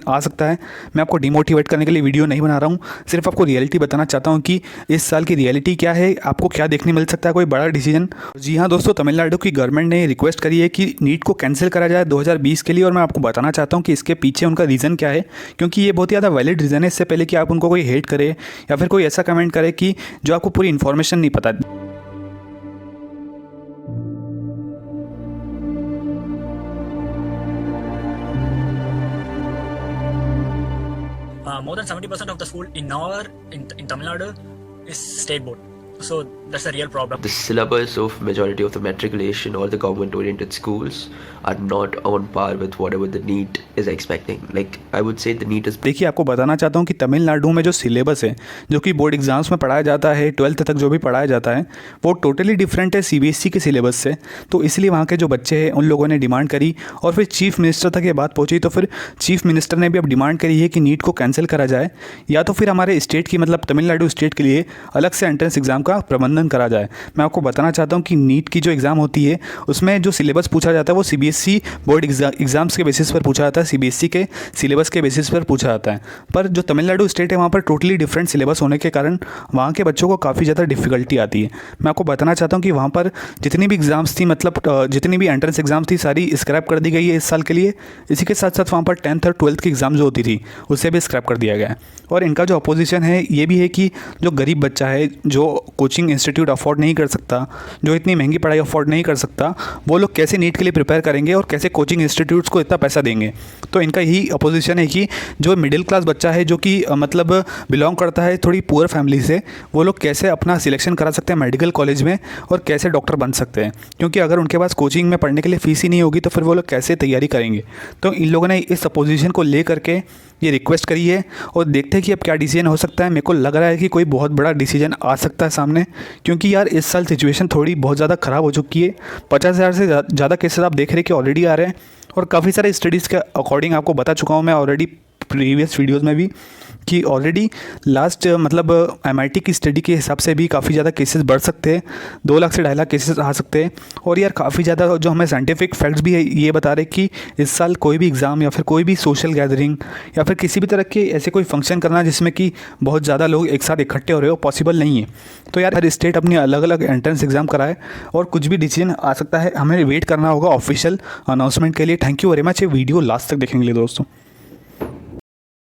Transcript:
आ सकता है। मैं आपको डिमोटिवेट करने के लिए वीडियो नहीं बना रहा हूँ, सिर्फ आपको रियलिटी बताना चाहता हूँ कि इस साल की रियलिटी क्या है, आपको क्या देखने मिल सकता है, कोई बड़ा डिसीजन। जी हाँ दोस्तों, तमिलनाडु की गवर्नमेंट ने रिक्वेस्ट करी है कि नीट को कैंसिल करा जाए 2020 के लिए, और मैं आपको बताना चाहता हूँ कि इसके पीछे उनका रीज़न क्या है, क्योंकि ये बहुत ही ज़्यादा वैलिड रीज़न है। इससे पहले कि आप उनको कोई हेट करे या फिर कोई ऐसा कमेंट करे कि जो आपको पूरी इन्फॉर्मेशन नहीं पता। More than 70% of the school in Tamil Nadu is state board. So that's a real problem. The syllabus of majority of the matriculation or the government-oriented schools are not on par with whatever the NEET is expecting. Like I would say the NEET is. देखिए, आपको बताना चाहता हूँ कि तमिलनाडु में जो syllabus है, जो कि बोर्ड एग्जाम्स में पढ़ाया जाता है, 12th तक जो भी पढ़ाया जाता है, वो टोटली डिफरेंट है सीबीएसई के सिलेबस से। तो इसलिए वहाँ के जो बच्चे हैं उन लोगों ने डिमांड करी और फिर चीफ मिनिस्टर तक ये बात पहुँची। तो फिर चीफ मिनिस्टर ने भी अब डिमांड करी है कि नीट को कैंसिल करा जाए, या तो फिर हमारे स्टेट की मतलब तमिलनाडु स्टेट के लिए अलग से एंट्रेंस एग्जाम का प्रबंधन करा जाए। मैं आपको बताना चाहता हूँ कि नीट की जो एग्ज़ाम होती है उसमें जो सिलेबस पूछा जाता है वो सीबीएसई बोर्ड एग्जाम्स के बेसिस पर पूछा जाता है, सीबीएसई के सिलेबस के बेसिस पर पूछा जाता है। पर जो तमिलनाडु स्टेट है वहाँ पर टोटली डिफरेंट सिलेबस होने के कारण वहाँ के बच्चों को काफ़ी ज़्यादा डिफिकल्टी आती है। मैं आपको बताना चाहता हूँ कि वहाँ पर जितनी भी एग्ज़ाम्स थी, मतलब जितनी भी एंट्रेंस एग्जाम्स थी, सारी स्क्रैप कर दी गई है इस साल के लिए। इसी के साथ साथ वहाँ पर 10th और 12th की एग्ज़ाम जो होती थी उससे भी स्क्रैप कर दिया गया है। और इनका जो अपोजिशन है ये भी है कि जो गरीब बच्चा है, जो कोचिंग इंस्टीट्यूट अफोर्ड नहीं कर सकता, जो इतनी महंगी पढ़ाई अफोर्ड नहीं कर सकता, वो लोग कैसे नीट के लिए प्रिपेयर करेंगे और कैसे कोचिंग इंस्टीट्यूट्स को इतना पैसा देंगे। तो इनका यही अपोजिशन है कि जो मिडिल क्लास बच्चा है, जो कि मतलब बिलोंग करता है थोड़ी पुअर फैमिली से, वो लोग कैसे अपना सिलेक्शन करा सकते हैं मेडिकल कॉलेज में और कैसे डॉक्टर बन सकते हैं। क्योंकि अगर उनके पास कोचिंग में पढ़ने के लिए फ़ीस ही नहीं होगी तो फिर वो लोग कैसे तैयारी करेंगे। तो इन लोगों ने इस अपोजिशन को ले करके ये रिक्वेस्ट करी है और देखते हैं कि अब क्या डिसीजन हो सकता है। मेरे को लग रहा है कि कोई बहुत बड़ा डिसीजन आ सकता है सामने, क्योंकि यार इस साल सिचुएशन थोड़ी बहुत ज़्यादा ख़राब हो चुकी है। 50,000 से ज़्यादा केसेस आप देख रहे हैं कि ऑलरेडी आ रहे हैं, और काफ़ी सारे स्टडीज़ के अकॉर्डिंग आपको बता चुका हूँ मैं ऑलरेडी प्रीवियस वीडियोज़ में भी कि ऑलरेडी लास्ट मतलब MIT की स्टडी के हिसाब से भी काफ़ी ज़्यादा केसेस बढ़ सकते हैं, 2 लाख से 2.5 लाख केसेस आ सकते हैं। और यार काफ़ी ज़्यादा जो हमें साइंटिफिक फैक्ट्स भी है ये बता रहे कि इस साल कोई भी एग्ज़ाम या फिर कोई भी सोशल गैदरिंग या फिर किसी भी तरह के ऐसे कोई फंक्शन करना जिसमें कि बहुत ज़्यादा लोग एक साथ इकट्ठे हो रहे हो पॉसिबल नहीं है। तो यार हर स्टेट अपनी अलग अलग एंट्रेंस एग्ज़ाम कराए और कुछ भी डिसीजन आ सकता है, हमें वेट करना होगा ऑफिशियल अनाउंसमेंट के लिए। थैंक यू वेरी मच ये वीडियो लास्ट तक देखने के लिए दोस्तों।